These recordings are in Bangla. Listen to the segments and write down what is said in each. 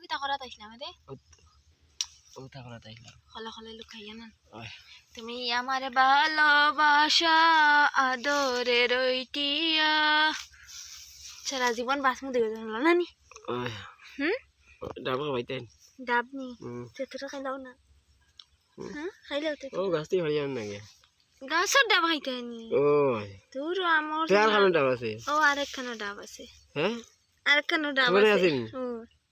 কি তা করা তাইছিলাম রে ও তা করা তাইছিলাম খলা খলা লুকাইয়া না ওই তুমি আমার ভালোবাসা আদরে রইটিয়া সারা জীবন বাসমু দেবে জানলো না নি ওই হুম ডাব খাইতেন ডাব নি তেতরা খাইলাও না হ্যাঁ খাইলাও তো ও গাছটি হরিয়ান নাকি গাছের ডাব খাইতে নি ওই তোর আমার তার খানো ডাব আছে ও আরেকখানো ডাব আছে হ্যাঁ আরেকখানো ডাব তোমার আছে আছে নি ও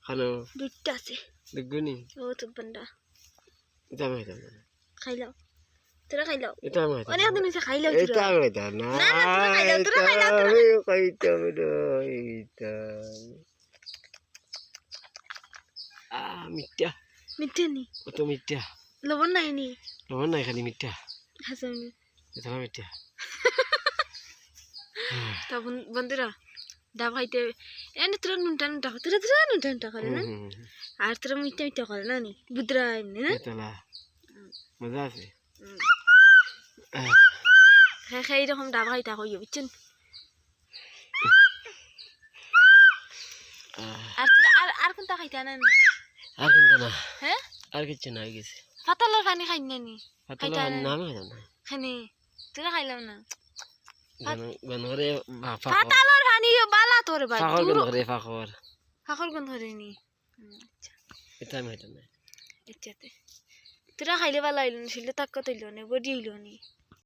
খানো দুইটা আছে দেখগুনি ও তো বন্ডা এটা আমি খাইতাম না খাইলাও তোরা খাইলাও এটা আমি খাইতাম অনেক দিন হইছে খাইলাও এটা তোরা আমি খাইতাম না না না তোরা খাইলাও তোরা খাইলাও আমি খাইতাম না এটা মিঠা মিঠে নি কত মিঠা লবণ নাই নি লবণ নাই খালি মিঠা হাসান এটা মিঠা তা বন্ধুরা ডাব খাইতে এনে তোরা নুনটা নুনটা তোরা তোরা নুনটা নুনটা করে না আর তোরা মিঠা মিঠা করে না নি বুদ্রা এমনি না এটা মজা আছে খাই খাই এরকম ডাব খাইতা কইও বুঝছেন আর তোরা আর কোনটা খাইতা না আর কিন্তু না হ্যাঁ আর কিছু না গেছে পাতালের পানি খাই না নি পাতলা নাম খাইতাম না খানি তোরা খাইলাম না গনরে পাতালের পানি বালা তোর ভাই ফাখর গনরে ফাখর ফাখর গন্ধ ধরে নি আচ্ছা এটা আমি খাইতাম না এটাতে তোরা খাইলে ভালো হইল না ছিল তাক কত হইল না বডি হইল নি